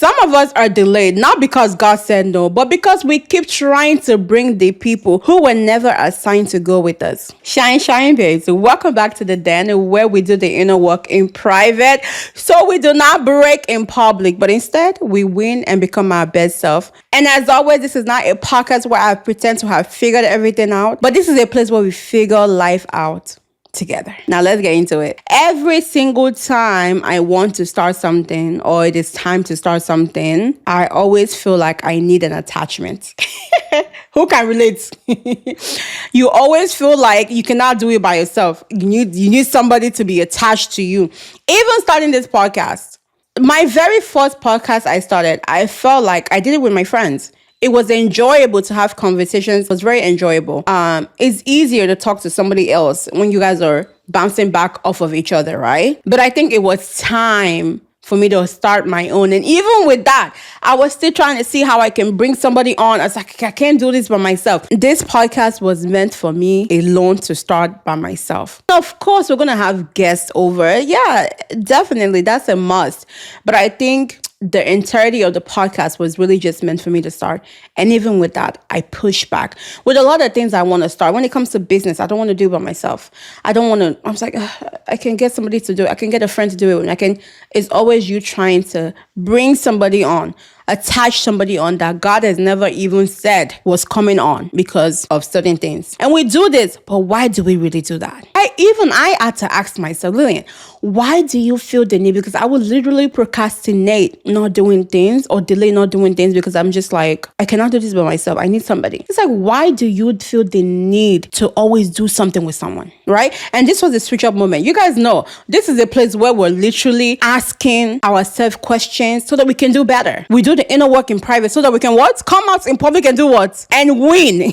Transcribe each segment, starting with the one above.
Some of us are delayed, not because God said no, but because we keep trying to bring the people who were never assigned to go with us. Shine, babes. Welcome back to the den where we do the inner work in private, so we do not break in public, but instead we win and become our best self. And as always, this is not a podcast where I pretend to have figured everything out, but this is a place where we figure life out together. Now let's get into it. Every single time I want to start something or it is time to start something, I always feel like I need an attachment. Who can relate? You always feel like you cannot do it by yourself. You need somebody to be attached to you. Even starting this podcast, my very first podcast I started, I felt like I did it with my friends. It was enjoyable to have conversations. It was very enjoyable. It's easier to talk to somebody else when you guys are bouncing back off of each other, right? But I think it was time for me to start my own. And even with that, I was still trying to see how I can bring somebody on. I was like, I can't do this by myself. This podcast was meant for me alone to start by myself. Of course, we're going to have guests over. Yeah, definitely. That's a must. But I think the entirety of the podcast was really just meant for me to start. And even with that, I push back. With a lot of things I want to start. When it comes to business, I don't want to do it by myself. I was like, I can get somebody to do it. I can get a friend to do it. It's always you trying to bring somebody on, attach somebody on that God has never even said was coming on because of certain things. And we do this, but why do we really do that? I had to ask myself, Lillian, why do you feel the need? Because I would literally procrastinate not doing things or delay not doing things because I'm just like, I cannot do this by myself. I need somebody. It's like, why do you feel the need to always do something with someone, right? And this was a switch up moment. You guys know, this is a place where we're literally asking ourselves questions so that we can do better. We do the inner work in private so that we can what? Come out in public and do what? And win.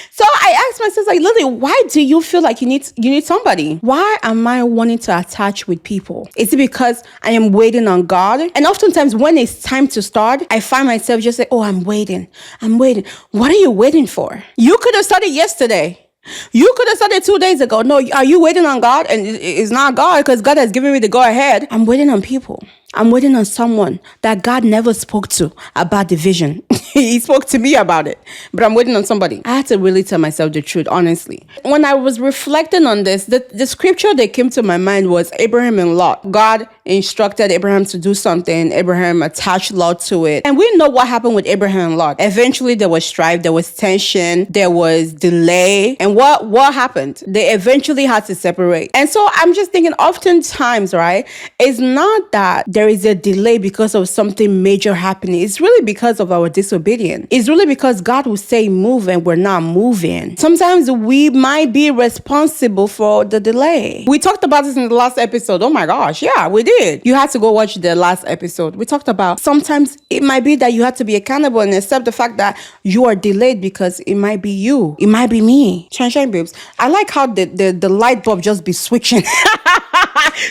So I asked myself, like, Lily, why do you feel like you need somebody? Why am I wanting to attach with people? Is it because I am waiting on God? And oftentimes when it's time to start, I find myself just like, oh, I'm waiting. What are you waiting for? You could have started yesterday. You could have started 2 days ago. No, are you waiting on God? And it's not God because God has given me the go ahead. I'm waiting on people. I'm waiting on someone that God never spoke to about the vision. He spoke to me about it, but I'm waiting on somebody. I had to really tell myself the truth, honestly. When I was reflecting on this, the scripture that came to my mind was Abraham and Lot. God instructed Abraham to do something. Abraham attached Lot to it. And we know what happened with Abraham and Lot. Eventually, there was strife, there was tension, there was delay. And what happened? They eventually had to separate. And so I'm just thinking, oftentimes, right, it's not that there is a delay because of something major happening. It's really because of our disobedience. It's really because God will say move and we're not moving. Sometimes we might be responsible for the delay. We talked about this in the last episode. Oh my gosh. Yeah, we did. You had to go watch the last episode. We talked about sometimes it might be that you have to be accountable and accept the fact that you are delayed because it might be you. It might be me. Shine, babes. I like how the light bulb just be switching.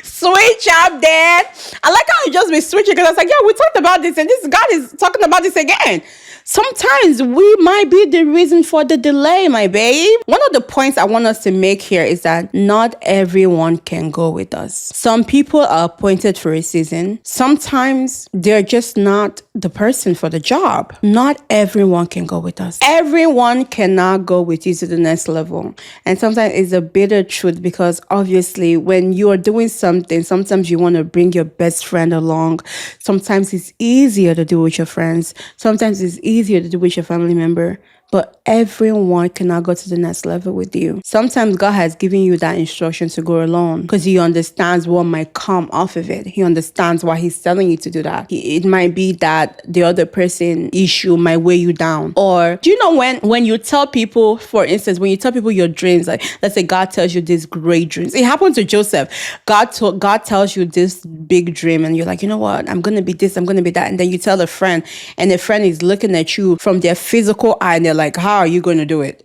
Switch up, Dad. I like how you just be switching because I was like, yeah, we talked about this and this God is talking about this again. Sometimes we might be the reason for the delay, my babe. One of the points I want us to make here is that not everyone can go with us. Some people are appointed for a season. Sometimes they're just not the person for the job. Not everyone can go with us. Everyone cannot go with you to the next level. And sometimes it's a bitter truth because obviously when you are doing something, sometimes you want to bring your best friend along. Sometimes it's easier to do with your friends. Sometimes it's easier to do with your family member. But everyone cannot go to the next level with you. Sometimes God has given you that instruction to go alone because he understands what might come off of it. He understands why he's telling you to do that. It might be that the other person issue might weigh you down. Or do you know when you tell people, for instance, when you tell people your dreams, like let's say God tells you this great dreams. It happened to Joseph. God tells you this big dream and you're like, you know what? I'm going to be this, I'm going to be that. And then you tell a friend and the friend is looking at you from their physical eye and they're like, how are you going to do it?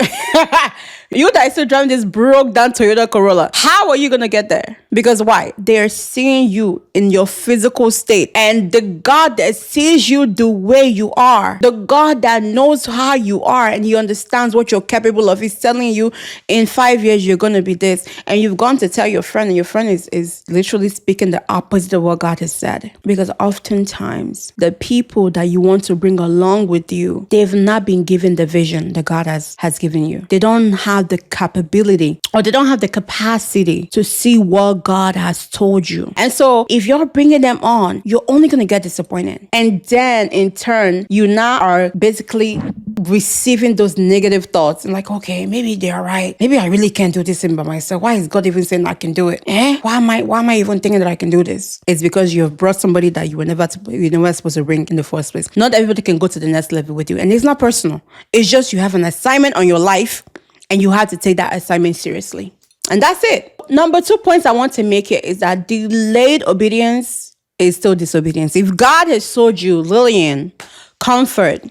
You that is still driving this broke down Toyota Corolla. How are you going to get there? Because why? They're seeing you in your physical state. And the God that sees you the way you are, the God that knows how you are and he understands what you're capable of, is telling you in 5 years you're going to be this. And you've gone to tell your friend, and your friend is literally speaking the opposite of what God has said. Because oftentimes the people that you want to bring along with you, they've not been given the vision that God has given you. They don't have the capability, or they don't have the capacity to see what God has told you. And so if you're bringing them on, you're only going to get disappointed. And then in turn, you now are basically receiving those negative thoughts and like, okay, maybe they're right. Maybe I really can't do this thing by myself. Why is God even saying I can do it? Why am I even thinking that I can do this? It's because you have brought somebody that you were never supposed to bring in the first place. Not everybody can go to the next level with you. And it's not personal. It's just you have an assignment on your life and you have to take that assignment seriously. And that's it. Number 2 points I want to make here is that delayed obedience is still disobedience. If God has told you, Lillian, Comfort,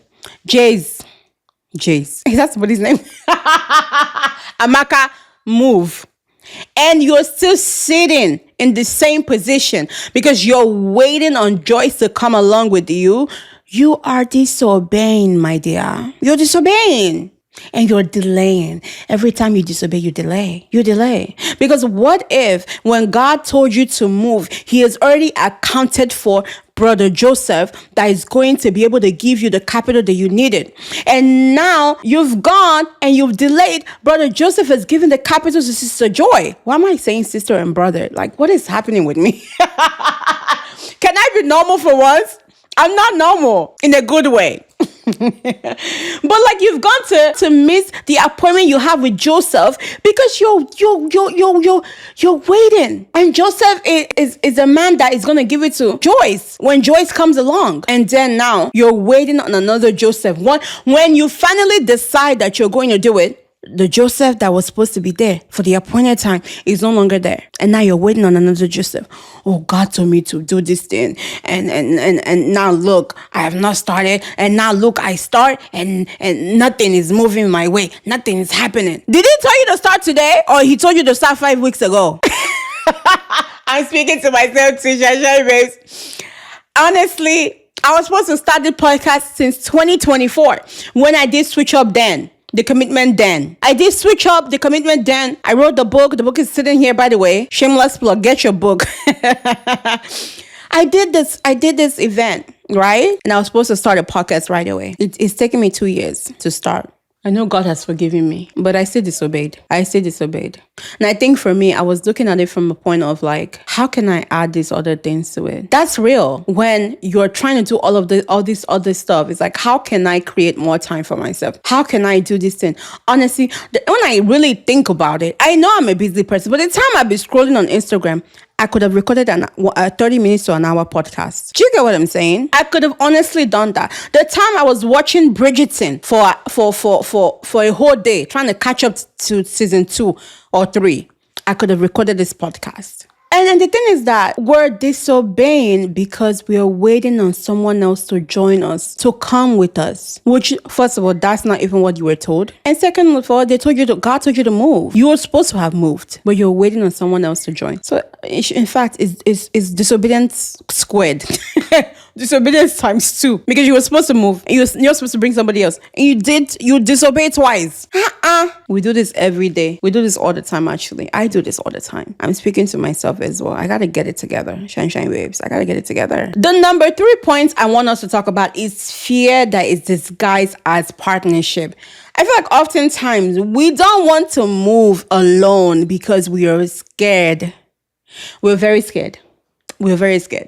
Jace, is that somebody's name? Amaka, move. And you're still sitting in the same position because you're waiting on Joyce to come along with you, you are disobeying, my dear. You're disobeying. And you're delaying. Every time you disobey, you delay. You delay. Because what if when God told you to move, he has already accounted for Brother Joseph that is going to be able to give you the capital that you needed. And now you've gone and you've delayed. Brother Joseph has given the capital to Sister Joy. Why am I saying sister and brother? Like, what is happening with me? Can I be normal for once? I'm not normal in a good way. But like you've gone to miss the appointment you have with Joseph because you're waiting. And Joseph is a man that is going to give it to Joyce when Joyce comes along. And then now you're waiting on another Joseph. When you finally decide that you're going to do it, the Joseph that was supposed to be there for the appointed time is no longer there. And now you're waiting on another Joseph. Oh, God told me to do this thing. And now look, I have not started. And now look, I start and nothing is moving my way. Nothing is happening. Did he tell you to start today? Or he told you to start 5 weeks ago? I'm speaking to myself too, babes. Honestly, I was supposed to start the podcast since 2024 when I did switch up then. The commitment then. I did switch up the commitment then. I wrote the book. The book is sitting here, by the way. Shameless plug. Get your book. I did this event, right? And I was supposed to start a podcast right away. It's taken me 2 years to start. I know God has forgiven me, but I still disobeyed. And I think for me, I was looking at it from a point of like, how can I add these other things to it? That's real. When you're trying to do all this other stuff, it's like, how can I create more time for myself? How can I do this thing? Honestly, when I really think about it, I know I'm a busy person, but the time I've been scrolling on Instagram, I could have recorded a 30 minutes to an hour podcast. Do you get what I'm saying? I could have honestly done that. The time I was watching Bridgerton for a whole day, trying to catch up to season 2 or 3, I could have recorded this podcast. And then the thing is that we're disobeying because we are waiting on someone else to join us, to come with us. Which, first of all, that's not even what you were told. And second of all, God told you to move. You were supposed to have moved, but you're waiting on someone else to join. So, in fact, it's disobedience squared. Disobedience times 2. Because you were supposed to move. And you're supposed to bring somebody else. And you disobeyed twice. We do this every day. We do this all the time, actually. I do this all the time. I'm speaking to myself as well. I gotta get it together. Shine babes. I gotta get it together. The number 3 point I want us to talk about is fear that is disguised as partnership. I feel like oftentimes we don't want to move alone because we are scared. We're very scared. We are very scared.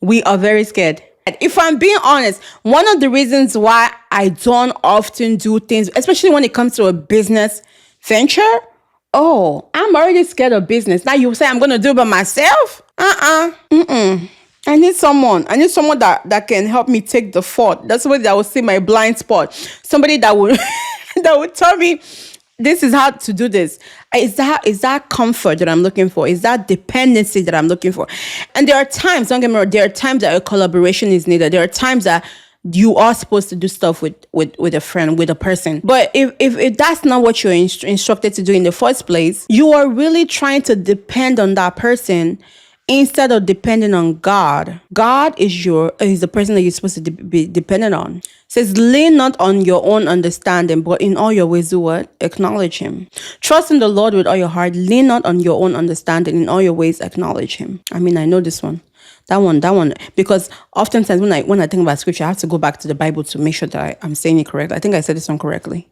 If I'm being honest, one of the reasons why I don't often do things, especially when it comes to a business venture, I'm already scared of business. Now you say I'm going to do it by myself? I need someone that can help me take the fault. That's somebody that will see my blind spot. Somebody that would that would tell me this is how to do this. Is that comfort that I'm looking for? Is that dependency that I'm looking for? And there are times, don't get me wrong, there are times that a collaboration is needed. There are times that you are supposed to do stuff with a friend, with a person. But if that's not what you're instructed to do in the first place, you are really trying to depend on that person instead of depending on God. God is the person that you're supposed to be dependent on. It says, lean not on your own understanding, but in all your ways do what? Acknowledge him. Trust in the Lord with all your heart. Lean not on your own understanding. In all your ways acknowledge him. I mean, I know this one. That one, because oftentimes when I think about scripture, I have to go back to the Bible to make sure that I'm saying it correctly. I think I said this one correctly.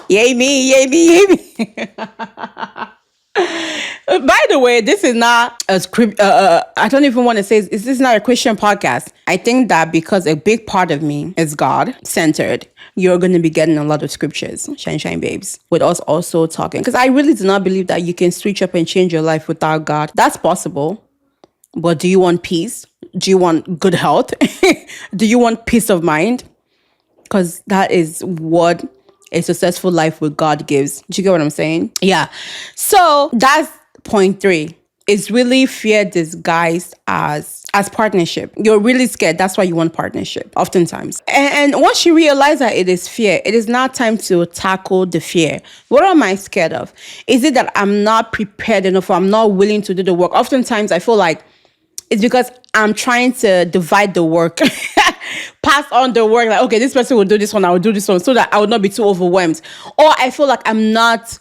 Yay me, yay me, yay me. By the way, this is not a script. I don't even want to say this is not a Christian podcast. I think that because a big part of me is God centered, you're going to be getting a lot of scriptures, shine babes, with us also talking. Because I really do not believe that you can switch up and change your life without God. That's possible. But do you want peace? Do you want good health? Do you want peace of mind? Because that is what a successful life with God gives. Do you get what I'm saying? Yeah. So that's point 3. It's really fear disguised as partnership. You're really scared. That's why you want partnership, oftentimes. And once you realize that it is fear, it is now time to tackle the fear. What am I scared of? Is it that I'm not prepared enough, or I'm not willing to do the work? Oftentimes, I feel like it's because I'm trying to divide the work, pass on the work. Like, okay, this person will do this one, I will do this one, so that I will not be too overwhelmed. Or I feel like I'm not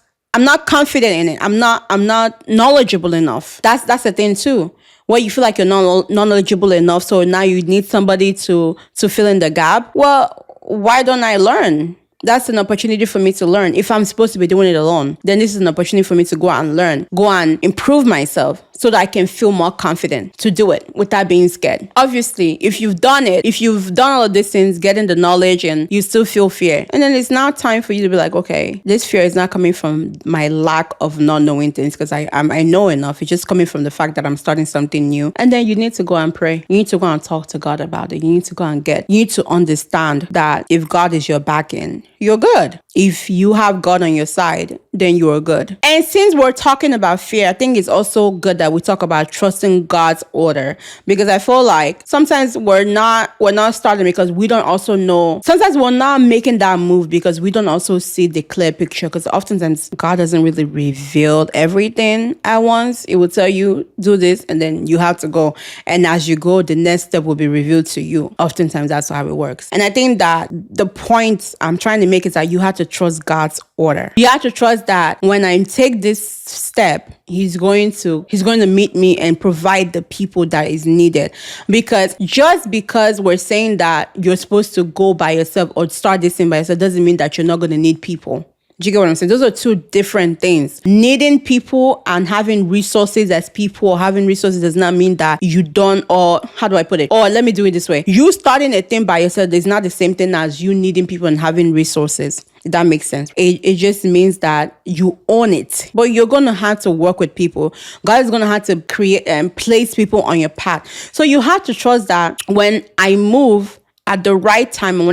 confident in it. I'm not knowledgeable enough. That's the thing too. Where you feel like you're not knowledgeable enough, so now you need somebody to fill in the gap. Well, why don't I learn? That's an opportunity for me to learn. If I'm supposed to be doing it alone, then this is an opportunity for me to go out and learn, go and improve myself so that I can feel more confident to do it without being scared. Obviously, if you've done it, if you've done all of these things, getting the knowledge, and you still feel fear, and then it's now time for you to be like, okay, this fear is not coming from my lack of not knowing things, because I know enough. It's just coming from the fact that I'm starting something new. And then you need to go and pray. You need to go and talk to God about it. You need to go and you need to understand that if God is your backing, you're good. If you have God on your side, then you are good. And since we're talking about fear, I think it's also good that we talk about trusting God's order, because I feel like sometimes we're not starting because we don't also know. Sometimes we're not making that move because we don't also see the clear picture, because oftentimes God doesn't really reveal everything at once. It will tell you, do this, and then you have to go. And as you go, the next step will be revealed to you. Oftentimes that's how it works. And I think that the point I'm trying to make is that you have to trust God's order. You have to trust that when I take this step, he's going to meet me and provide the people that is needed. Because just because we're saying that you're supposed to go by yourself or start this thing by yourself doesn't mean that you're not going to need people. Do you get what I'm saying? Those are two different things. Needing people and having resources as people, or having resources does not mean that you don't, or how do I put it? Or let me do it this way. You starting a thing by yourself is not the same thing as you needing people and having resources. If that makes sense. It just means that you own it. But you're going to have to work with people. God is going to have to create and place people on your path. So you have to trust that when I move at the right time, and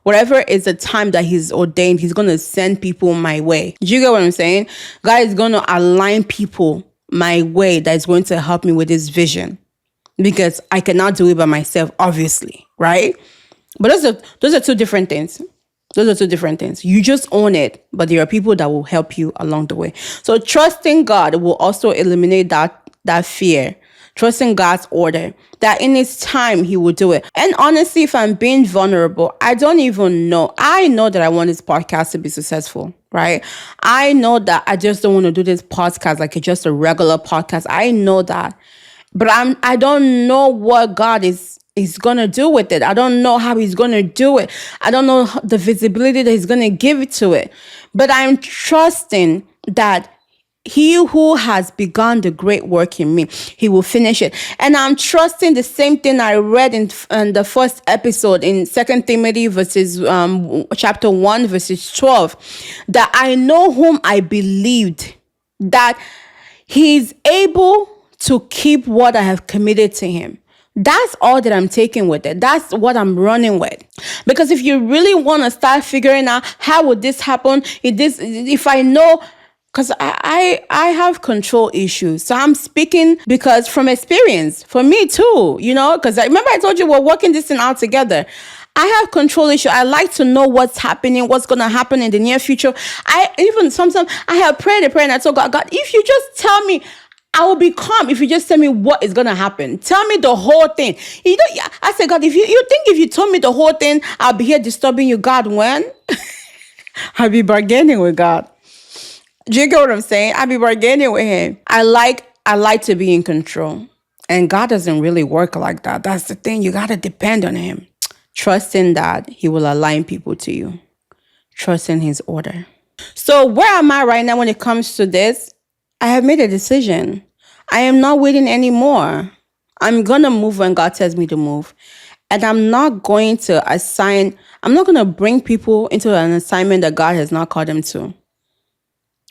whatever is the time that he's ordained, he's going to send people my way. Do you get what I'm saying? God is going to align people my way that is going to help me with this vision, because I cannot do it by myself, obviously, right? But those are two different things. Those are two different things. You just own it, but there are people that will help you along the way. So trusting God will also eliminate that fear. Trusting God's order, that in his time he will do it. And honestly, if I'm being vulnerable, I don't even know. I know that I want this podcast to be successful, right? I know that I just don't want to do this podcast like it's just a regular podcast. I know that. But I don't know what God is going to do with it. I don't know how he's going to do it. I don't know the visibility that he's going to give it to it. But I'm trusting that he who has begun the great work in me, he will finish it. And I'm trusting the same thing I read in the first episode in 2 Timothy chapter 1, verses 12, that I know whom I believed, that he's able to keep what I have committed to him. That's all that I'm taking with it. That's what I'm running with. Because if you really want to start figuring out how would this happen, if I know Because I have control issues. So I'm speaking because from experience, for me too, because I remember I told you we're working this thing out together. I have control issue. I like to know what's happening, what's going to happen in the near future. I even sometimes I have prayed a prayer and I told God, if you just tell me, I will be calm if you just tell me what is going to happen. Tell me the whole thing. I said, God, if you think if you told me the whole thing, I'll be here disturbing you, God, when? I'll be bargaining with God. Do you get what I'm saying? I'll be bargaining with him. I like to be in control. And God doesn't really work like that. That's the thing. You got to depend on him. Trusting that he will align people to you. Trusting his order. So where am I right now when it comes to this? I have made a decision. I am not waiting anymore. I'm going to move when God tells me to move. And I'm not going to bring people into an assignment that God has not called them to.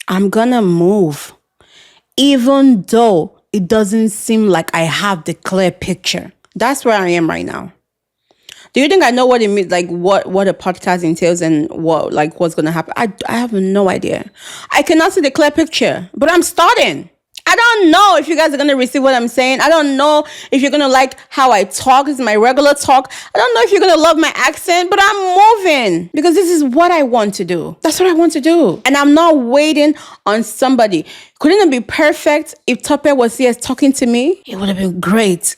I'm going to move. Even though it doesn't seem like I have the clear picture. That's where I am right now. Do you think I know what it means, like what a podcast entails and what's going to happen? I have no idea. I cannot see the clear picture, but I'm starting. I don't know if you guys are going to receive what I'm saying. I don't know if you're going to like how I talk. This is my regular talk. I don't know if you're going to love my accent, but I'm moving because this is what I want to do. That's what I want to do. And I'm not waiting on somebody. Couldn't it be perfect if Tope was here talking to me? It would have been great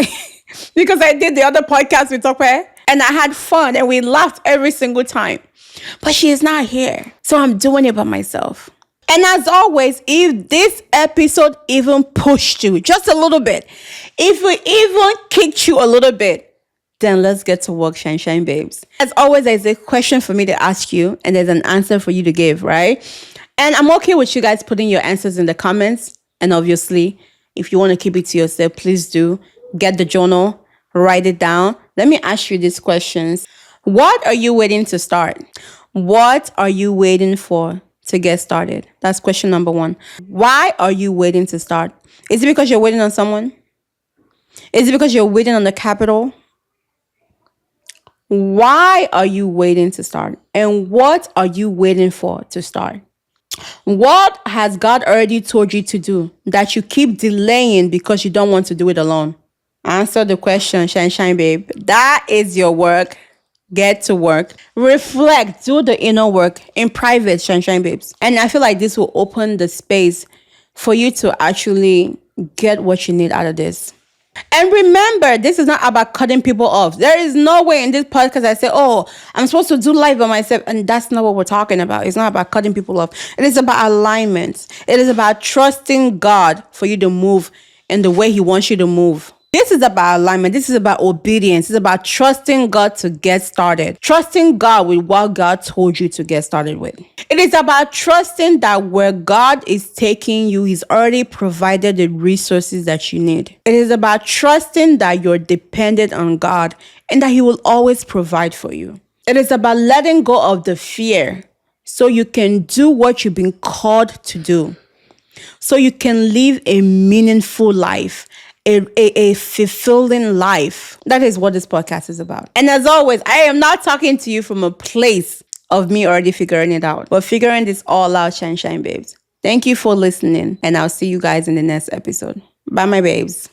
because I did the other podcast with Tope and I had fun and we laughed every single time. But she is not here. So I'm doing it by myself. And as always, if this episode even pushed you just a little bit, if it even kicked you a little bit, then let's get to work, Shine Babes. As always, there's a question for me to ask you and there's an answer for you to give, right? And I'm okay with you guys putting your answers in the comments. And obviously, if you want to keep it to yourself, please do. Get the journal, write it down. Let me ask you these questions. What are you waiting to start? What are you waiting for to get started? That's question number 1. Why are you waiting to start? Is it because you're waiting on someone? Is it because you're waiting on the capital? Why are you waiting to start? And what are you waiting for to start? What has God already told you to do that you keep delaying because you don't want to do it alone? Answer the question, Shine Babe. That is your work. Get to work. Reflect. Do the inner work in private, Shine Babes. And I feel like this will open the space for you to actually get what you need out of this. And remember, this is not about cutting people off. There is no way in this podcast I say, I'm supposed to do life by myself. And that's not what we're talking about. It's not about cutting people off. It is about alignment. It is about trusting God for you to move in the way he wants you to move. This is about alignment. This is about obedience. It's about trusting God to get started. Trusting God with what God told you to get started with. It is about trusting that where God is taking you, he's already provided the resources that you need. It is about trusting that you're dependent on God and that he will always provide for you. It is about letting go of the fear so you can do what you've been called to do. So you can live a meaningful life. A fulfilling life. That is what this podcast is about. And as always, I am not talking to you from a place of me already figuring it out, but figuring this all out, Shine Babes. Thank you for listening, and I'll see you guys in the next episode. Bye, my babes.